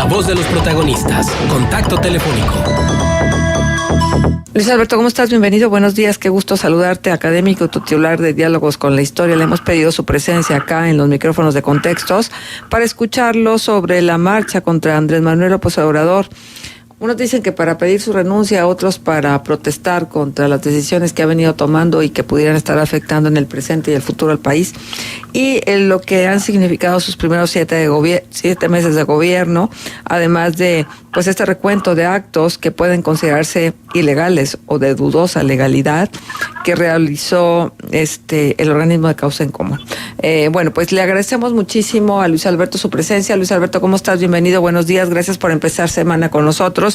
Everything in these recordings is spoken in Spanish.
La voz de los protagonistas. Contacto telefónico. Luis Alberto, ¿cómo estás? Bienvenido, buenos días, qué gusto saludarte, académico titular de Diálogos con la Historia. Le hemos pedido su presencia acá en los micrófonos de Contextos para escucharlo sobre la marcha contra Andrés Manuel López Obrador. Unos dicen que para pedir su renuncia, otros para protestar contra las decisiones que ha venido tomando y que pudieran estar afectando en el presente y el futuro al país, y lo que han significado sus primeros 7 meses de gobierno, además de pues este recuento de actos que pueden considerarse ilegales o de dudosa legalidad que realizó el organismo de causa en común. Bueno, pues le agradecemos muchísimo a Luis Alberto su presencia. Luis Alberto, ¿cómo estás? Bienvenido, buenos días, gracias por empezar semana con nosotros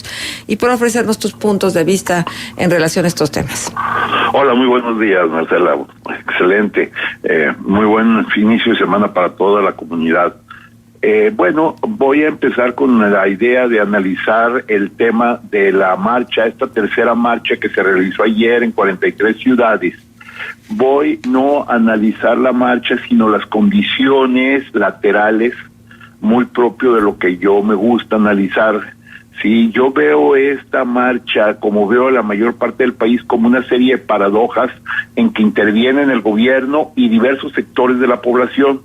y por ofrecernos tus puntos de vista en relación a estos temas. Hola, muy buenos días, Marcela. Excelente. Muy buen inicio de semana para toda la comunidad. Bueno, voy a empezar con la idea de analizar el tema de la marcha, esta tercera marcha que se realizó ayer en 43 ciudades. Voy no a analizar la marcha, sino las condiciones laterales, muy propio de lo que yo me gusta analizar. Sí, yo veo esta marcha, como veo la mayor parte del país, como una serie de paradojas en que intervienen el gobierno y diversos sectores de la población,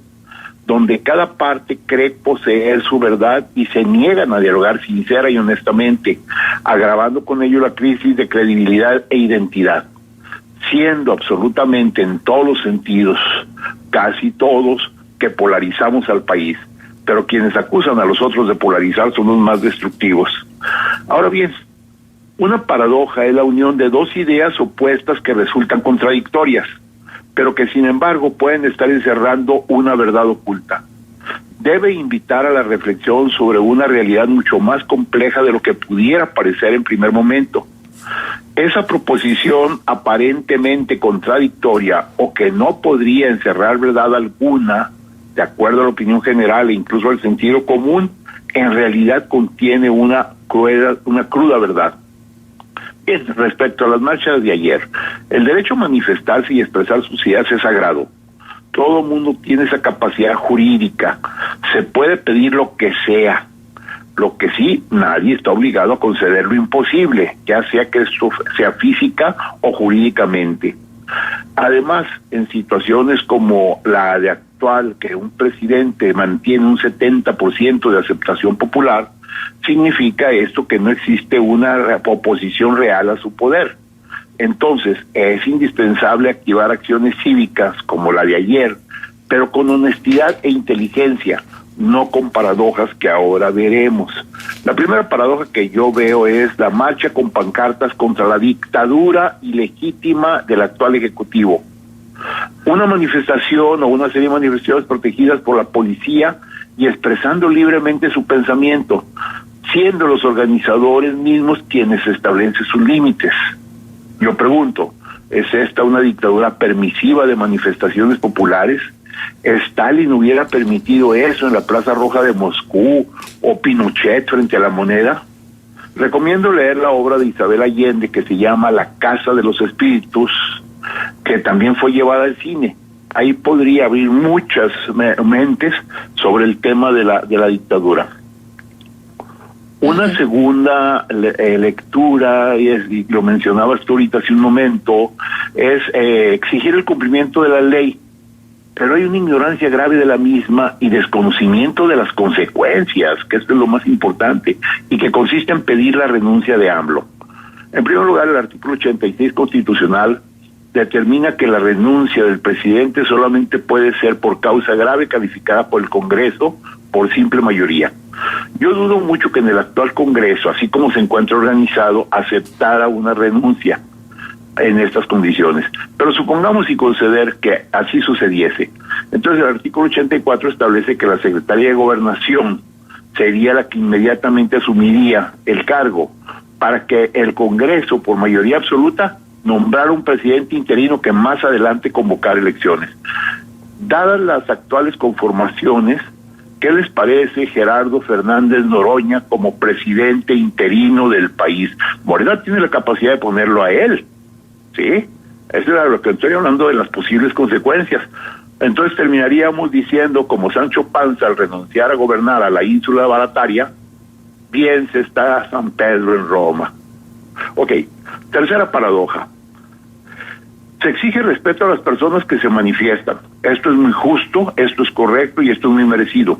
donde cada parte cree poseer su verdad y se niegan a dialogar sincera y honestamente, agravando con ello la crisis de credibilidad e identidad, siendo absolutamente en todos los sentidos, casi todos, que polarizamos al país, pero quienes acusan a los otros de polarizar son los más destructivos. Ahora bien, una paradoja es la unión de dos ideas opuestas que resultan contradictorias, pero que sin embargo pueden estar encerrando una verdad oculta. Debe invitar a la reflexión sobre una realidad mucho más compleja de lo que pudiera parecer en primer momento. Esa proposición aparentemente contradictoria o que no podría encerrar verdad alguna, de acuerdo a la opinión general e incluso al sentido común, en realidad contiene una cruda verdad. Bien, respecto a las marchas de ayer, el derecho a manifestarse y expresar sus ideas es sagrado. Todo mundo tiene esa capacidad jurídica. Se puede pedir lo que sea. Lo que sí, nadie está obligado a conceder lo imposible, ya sea que esto sea física o jurídicamente. Además, en situaciones como la de actual, que un presidente mantiene un 70% de aceptación popular, significa esto que no existe una oposición real a su poder. Entonces, es indispensable activar acciones cívicas como la de ayer, pero con honestidad e inteligencia, no con paradojas que ahora veremos. La primera paradoja que yo veo es la marcha con pancartas contra la dictadura ilegítima del actual Ejecutivo. Una manifestación o una serie de manifestaciones protegidas por la policía y expresando libremente su pensamiento, siendo los organizadores mismos quienes establecen sus límites. Yo pregunto, ¿es esta una dictadura permisiva de manifestaciones populares? ¿Stalin hubiera permitido eso en la Plaza Roja de Moscú o Pinochet frente a la Moneda? Recomiendo leer la obra de Isabel Allende que se llama La Casa de los Espíritus, que también fue llevada al cine. Ahí podría abrir muchas mentes sobre el tema de la dictadura. Una segunda lectura, y lo mencionabas tú ahorita hace un momento, es exigir el cumplimiento de la ley, pero hay una ignorancia grave de la misma y desconocimiento de las consecuencias, que esto es lo más importante, y que consiste en pedir la renuncia de AMLO. En primer lugar, el artículo 86 constitucional determina que la renuncia del presidente solamente puede ser por causa grave calificada por el Congreso por simple mayoría. Yo dudo mucho que en el actual Congreso, así como se encuentra organizado, aceptara una renuncia en estas condiciones. Pero supongamos y conceder que así sucediese. Entonces el artículo 84 establece que la Secretaría de Gobernación sería la que inmediatamente asumiría el cargo para que el Congreso, por mayoría absoluta, nombrara un presidente interino que más adelante convocara elecciones. Dadas las actuales conformaciones, ¿qué les parece Gerardo Fernández Noroña como presidente interino del país? Morena tiene la capacidad de ponerlo a él, ¿sí? Eso es lo que estoy hablando de las posibles consecuencias. Entonces terminaríamos diciendo, como Sancho Panza al renunciar a gobernar a la ínsula Barataria, piense está San Pedro en Roma. Ok, tercera paradoja. Se exige respeto a las personas que se manifiestan. Esto es muy justo, esto es correcto y esto es muy merecido.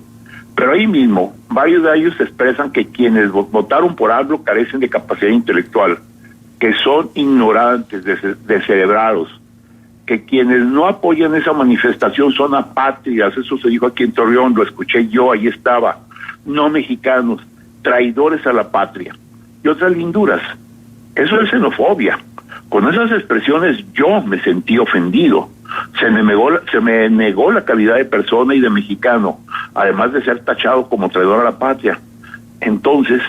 Pero ahí mismo, varios de ellos expresan que quienes votaron por AMLO carecen de capacidad intelectual, que son ignorantes, descerebrados, que quienes no apoyan esa manifestación son apátridas. Eso se dijo aquí en Torreón, lo escuché yo, ahí estaba. No mexicanos, traidores a la patria. Y otras linduras. Eso es xenofobia. Con esas expresiones yo me sentí ofendido. Se me negó la calidad de persona y de mexicano, además de ser tachado como traidor a la patria. Entonces,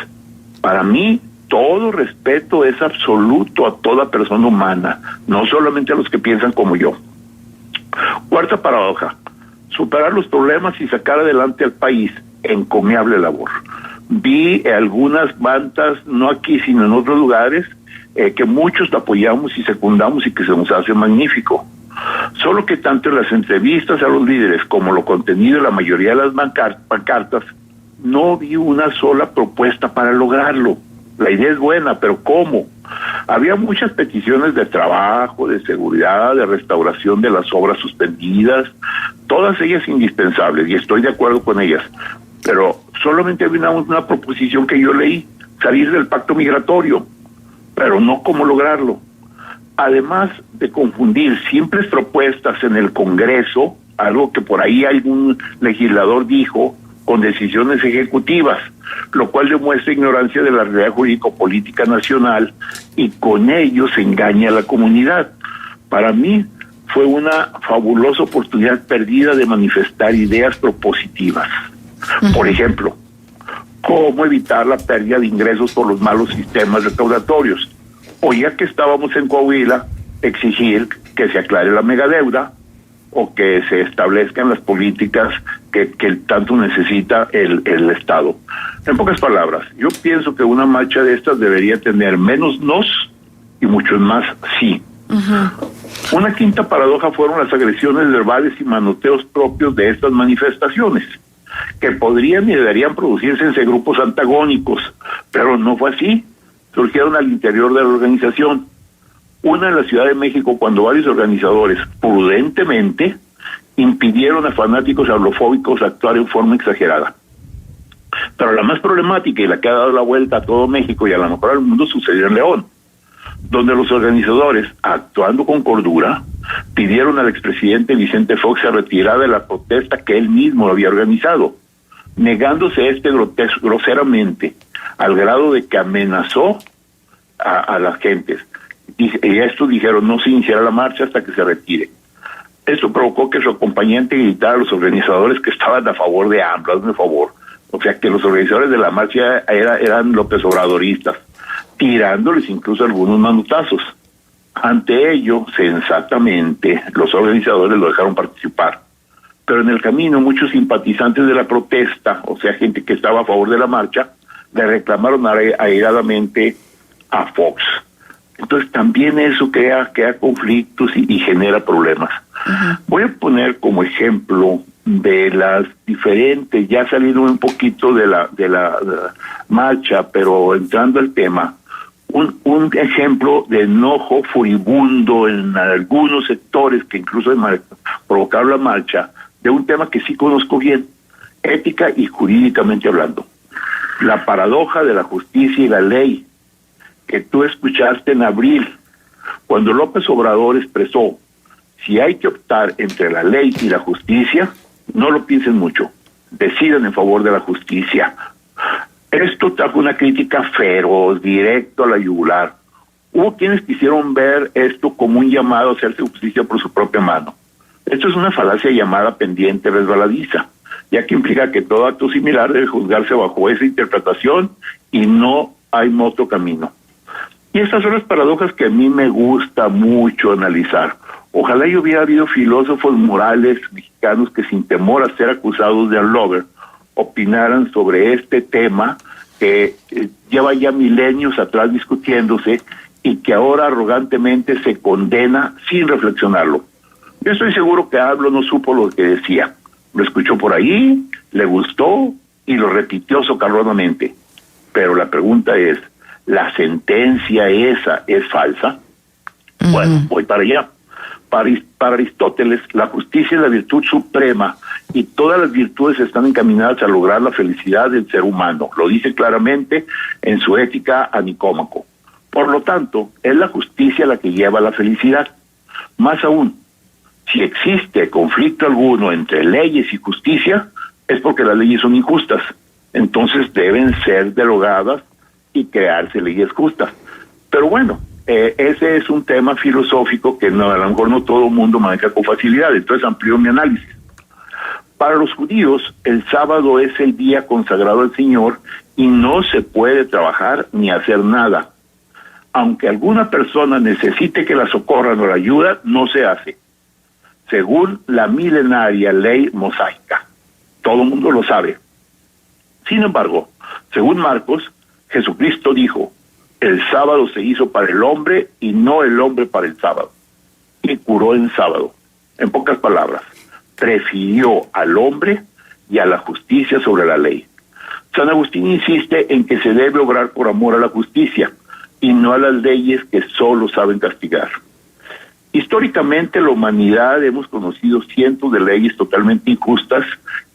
para mí, todo respeto es absoluto a toda persona humana, no solamente a los que piensan como yo. Cuarta paradoja: superar los problemas y sacar adelante al país, encomiable labor. Vi algunas bandas, no aquí sino en otros lugares, que muchos apoyamos y secundamos y que se nos hace magnífico. Solo que tanto en las entrevistas a los líderes como lo contenido en la mayoría de las pancartas, no vi una sola propuesta para lograrlo. La idea es buena, pero ¿cómo? Había muchas peticiones de trabajo, de seguridad, de restauración de las obras suspendidas, todas ellas indispensables, y estoy de acuerdo con ellas. Pero solamente había una proposición que yo leí: salir del pacto migratorio, pero no cómo lograrlo. Además de confundir simples propuestas en el Congreso, algo que por ahí algún legislador dijo, con decisiones ejecutivas, lo cual demuestra ignorancia de la realidad jurídico-política nacional, y con ello se engaña a la comunidad. Para mí fue una fabulosa oportunidad perdida de manifestar ideas propositivas. Por ejemplo, cómo evitar la pérdida de ingresos por los malos sistemas recaudatorios, o ya que estábamos en Coahuila, exigir que se aclare la megadeuda o que se establezcan las políticas que tanto necesita el Estado. En pocas palabras, yo pienso que una marcha de estas debería tener menos nos y muchos más sí. Una quinta paradoja fueron las agresiones verbales y manoteos propios de estas manifestaciones, que podrían y deberían producirse entre grupos antagónicos, pero no fue así. Surgieron al interior de la organización. Una en la Ciudad de México, cuando varios organizadores prudentemente impidieron a fanáticos ablofóbicos actuar en forma exagerada. Pero la más problemática y la que ha dado la vuelta a todo México y a lo mejor al mundo sucedió en León, donde los organizadores, actuando con cordura, pidieron al expresidente Vicente Fox se retirara de la protesta que él mismo había organizado, negándose groseramente, al grado de que amenazó a las gentes. Y estos dijeron: no se iniciará la marcha hasta que se retire. Esto provocó que su acompañante gritara a los organizadores que estaban a favor de AMLO, hazme favor. O sea, que los organizadores de la marcha eran López Obradoristas, tirándoles incluso algunos manotazos. Ante ello, sensatamente, los organizadores lo dejaron participar. Pero en el camino, muchos simpatizantes de la protesta, o sea, gente que estaba a favor de la marcha, le reclamaron airadamente a Fox. Entonces también eso crea conflictos y genera problemas. Voy a poner como ejemplo de las diferentes, ya saliendo un poquito de la marcha, pero entrando al tema, un ejemplo de enojo furibundo en algunos sectores que incluso provocaron la marcha, de un tema que sí conozco bien, ética y jurídicamente hablando. La paradoja de la justicia y la ley, que tú escuchaste en abril, cuando López Obrador expresó: si hay que optar entre la ley y la justicia, no lo piensen mucho, decidan en favor de la justicia. Esto trajo una crítica feroz, directo a la yugular. Hubo quienes quisieron ver esto como un llamado a hacerse justicia por su propia mano. Esto es una falacia llamada pendiente resbaladiza, ya que implica que todo acto similar debe juzgarse bajo esa interpretación y no hay otro camino. Y estas son las paradojas que a mí me gusta mucho analizar. Ojalá y hubiera habido filósofos morales mexicanos que, sin temor a ser acusados de unlover, opinaran sobre este tema que lleva ya milenios atrás discutiéndose y que ahora arrogantemente se condena sin reflexionarlo. Yo estoy seguro que AMLO no supo lo que decía. Lo escuchó por ahí, le gustó y lo repitió socarronamente. Pero la pregunta es, ¿la sentencia esa es falsa? Bueno, voy para allá. Para Aristóteles, la justicia es la virtud suprema y todas las virtudes están encaminadas a lograr la felicidad del ser humano. Lo dice claramente en su Ética a Nicómaco. Por lo tanto, es la justicia la que lleva a la felicidad. Más aún, si existe conflicto alguno entre leyes y justicia, es porque las leyes son injustas. Entonces deben ser derogadas y crearse leyes justas. Pero bueno, ese es un tema filosófico que no, a lo mejor no todo el mundo maneja con facilidad, entonces amplío mi análisis. Para los judíos, el sábado es el día consagrado al Señor y no se puede trabajar ni hacer nada. Aunque alguna persona necesite que la socorran o la ayuda, no se hace, según la milenaria ley mosaica. Todo el mundo lo sabe. Sin embargo, según Marcos, Jesucristo dijo, el sábado se hizo para el hombre y no el hombre para el sábado. Y curó en sábado. En pocas palabras, prefirió al hombre y a la justicia sobre la ley. San Agustín insiste en que se debe obrar por amor a la justicia y no a las leyes que solo saben castigar. Históricamente, la humanidad hemos conocido cientos de leyes totalmente injustas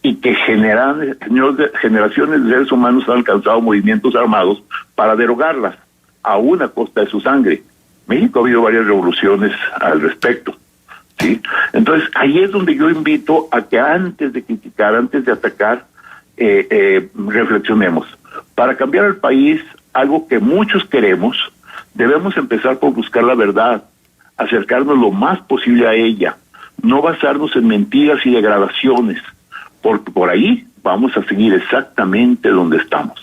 y que generaciones de seres humanos han alcanzado movimientos armados para derogarlas, aún a costa de su sangre. México ha habido varias revoluciones al respecto, ¿sí? Entonces, ahí es donde yo invito a que antes de criticar, antes de atacar, reflexionemos. Para cambiar el país, algo que muchos queremos, debemos empezar por buscar la verdad, acercarnos lo más posible a ella, no basarnos en mentiras y degradaciones, porque por ahí vamos a seguir exactamente donde estamos.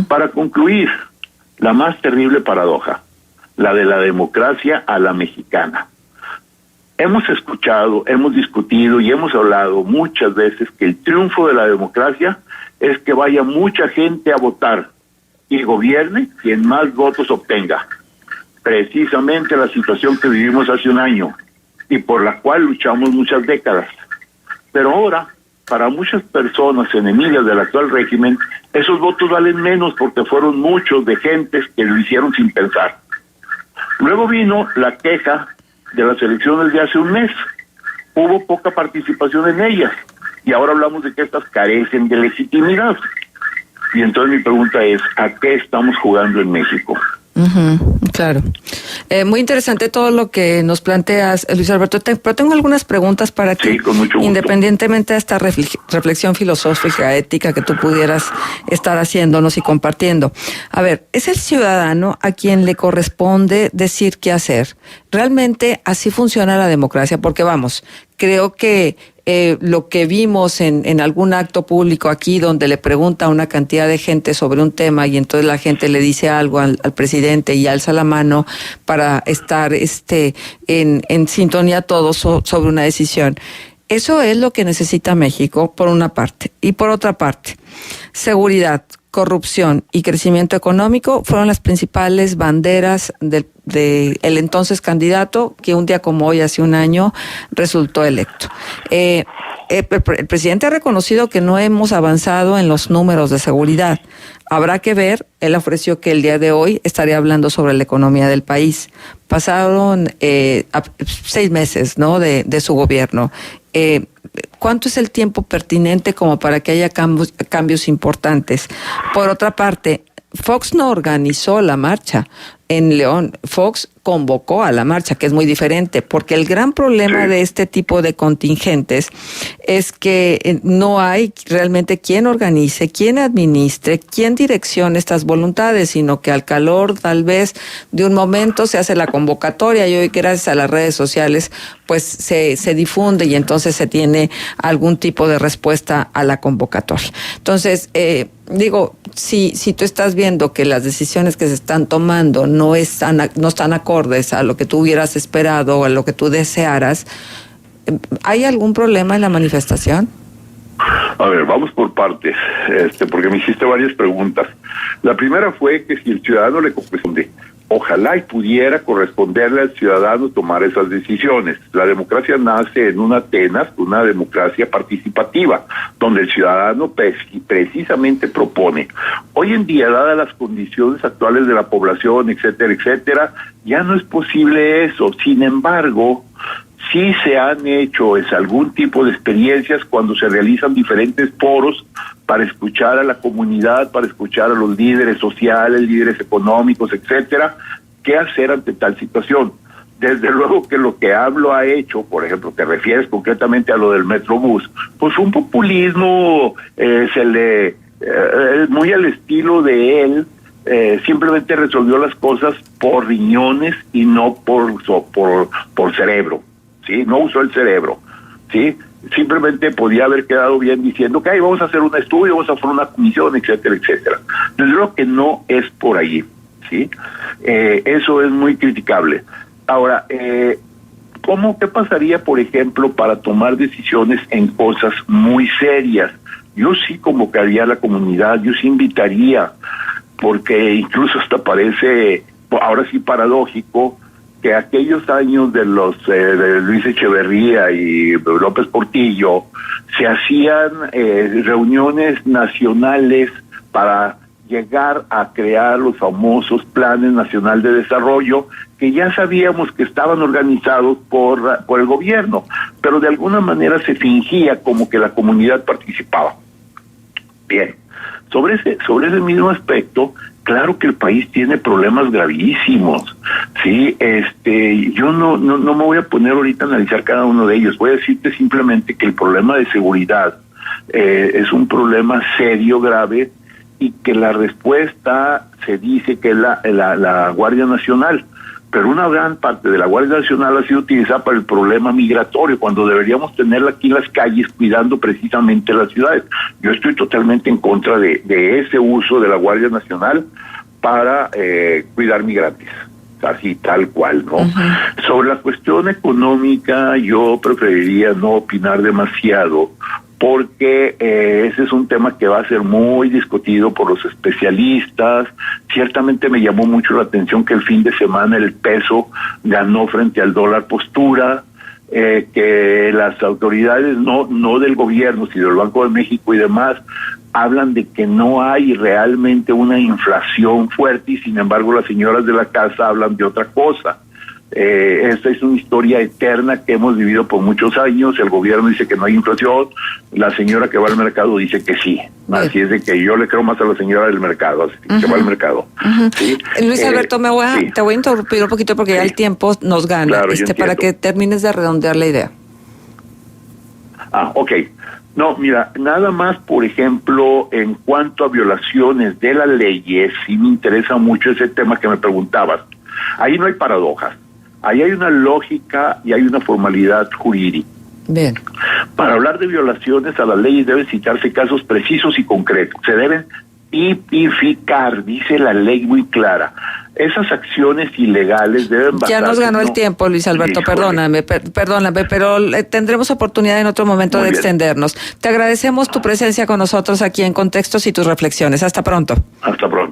Para concluir, la más terrible paradoja, la de la democracia a la mexicana. Hemos escuchado, hemos discutido y hemos hablado muchas veces que el triunfo de la democracia es que vaya mucha gente a votar y gobierne quien más votos obtenga. Precisamente la situación que vivimos hace un año y por la cual luchamos muchas décadas. Pero ahora, para muchas personas enemigas del actual régimen, esos votos valen menos porque fueron muchos de gentes que lo hicieron sin pensar. Luego vino la queja de las elecciones de hace un mes. Hubo poca participación en ellas y ahora hablamos de que estas carecen de legitimidad. Y entonces mi pregunta es, ¿a qué estamos jugando en México? Claro. Muy interesante todo lo que nos planteas, Luis Alberto, pero tengo algunas preguntas para ti. Sí, con mucho gusto. Independientemente de esta reflexión filosófica, ética que tú pudieras estar haciéndonos y compartiendo. A ver, es el ciudadano a quien le corresponde decir qué hacer. ¿Realmente así funciona la democracia? Porque vamos, creo que lo que vimos en algún acto público aquí donde le pregunta a una cantidad de gente sobre un tema y entonces la gente le dice algo al presidente y alza la mano para estar en sintonía todos sobre una decisión. Eso es lo que necesita México, por una parte. Y por otra parte, seguridad, corrupción y crecimiento económico fueron las principales banderas del entonces candidato que un día como hoy, hace un año, resultó electo. El presidente ha reconocido que no hemos avanzado en los números de seguridad. Habrá que ver, él ofreció que el día de hoy estaría hablando sobre la economía del país. Pasaron 6 meses, ¿no?, de su gobierno. ¿Cuánto es el tiempo pertinente como para que haya cambios importantes? Por otra parte, Fox no organizó la marcha en León. Fox convocó a la marcha, que es muy diferente, porque el gran problema de este tipo de contingentes es que no hay realmente quien organice, quien administre, quien direccione estas voluntades, sino que al calor tal vez de un momento se hace la convocatoria y hoy gracias a las redes sociales pues se difunde y entonces se tiene algún tipo de respuesta a la convocatoria. Entonces, si tú estás viendo que las decisiones que se están tomando no están acordes a lo que tú hubieras esperado o a lo que tú desearas, ¿hay algún problema en la manifestación? A ver, vamos por partes, porque me hiciste varias preguntas. La primera fue que si el ciudadano le corresponde. ojalá y pudiera corresponderle al ciudadano tomar esas decisiones. La democracia nace en una Atenas, una democracia participativa, donde el ciudadano precisamente propone. Hoy en día, dadas las condiciones actuales de la población, etcétera, etcétera, ya no es posible eso. Sin embargo, sí se han hecho algún tipo de experiencias cuando se realizan diferentes foros para escuchar a la comunidad, para escuchar a los líderes sociales, líderes económicos, etcétera, qué hacer ante tal situación. Desde luego que lo que AMLO ha hecho, por ejemplo, te refieres concretamente a lo del Metrobús, pues un populismo muy al estilo de él, simplemente resolvió las cosas por riñones y no por cerebro, ¿sí? No usó el cerebro, ¿sí? Simplemente podía haber quedado bien diciendo que vamos a hacer un estudio, vamos a hacer una comisión, etcétera, etcétera. Desde luego que no es por ahí, ¿sí? Eso es muy criticable. Ahora, ¿qué pasaría, por ejemplo, para tomar decisiones en cosas muy serias? Yo sí convocaría a la comunidad, yo sí invitaría, porque incluso hasta parece, ahora sí paradójico, que aquellos años de Luis Echeverría y López Portillo se hacían reuniones nacionales para llegar a crear los famosos planes nacional de desarrollo, que ya sabíamos que estaban organizados por el gobierno, pero de alguna manera se fingía como que la comunidad participaba. Bien, sobre ese mismo aspecto, claro que el país tiene problemas gravísimos, sí. Yo no me voy a poner ahorita a analizar cada uno de ellos. Voy a decirte simplemente que el problema de seguridad es un problema serio, grave, y que la respuesta se dice que es la Guardia Nacional, pero una gran parte de la Guardia Nacional ha sido utilizada para el problema migratorio, cuando deberíamos tenerla aquí en las calles cuidando precisamente las ciudades. Yo estoy totalmente en contra de ese uso de la Guardia Nacional para cuidar migrantes, así tal cual, ¿no? Uh-huh. Sobre la cuestión económica, yo preferiría no opinar demasiado, porque ese es un tema que va a ser muy discutido por los especialistas. Ciertamente me llamó mucho la atención que el fin de semana el peso ganó frente al dólar postura, que las autoridades, no del gobierno, sino del Banco de México y demás, hablan de que no hay realmente una inflación fuerte, y sin embargo las señoras de la casa hablan de otra cosa. Esta es una historia eterna que hemos vivido por muchos años. El gobierno dice que no hay inflación, la señora que va al mercado dice que sí. Así es de que yo le creo más a la señora del mercado, así que va al mercado. ¿Sí? Luis Alberto, te voy a interrumpir un poquito porque ya el tiempo nos gana, claro, para que termines de redondear la idea. Ok. No, mira, nada más, por ejemplo, en cuanto a violaciones de las leyes, sí me interesa mucho ese tema que me preguntabas. Ahí no hay paradojas. Ahí hay una lógica y hay una formalidad jurídica. Bien. Para hablar de violaciones a las leyes deben citarse casos precisos y concretos. Se deben tipificar, dice la ley muy clara. Esas acciones ilegales deben basarse... Ya nos ganó el tiempo, Luis Alberto, perdóname, pero tendremos oportunidad en otro momento de extendernos. Te agradecemos tu presencia con nosotros aquí en Contextos y tus reflexiones. Hasta pronto. Hasta pronto.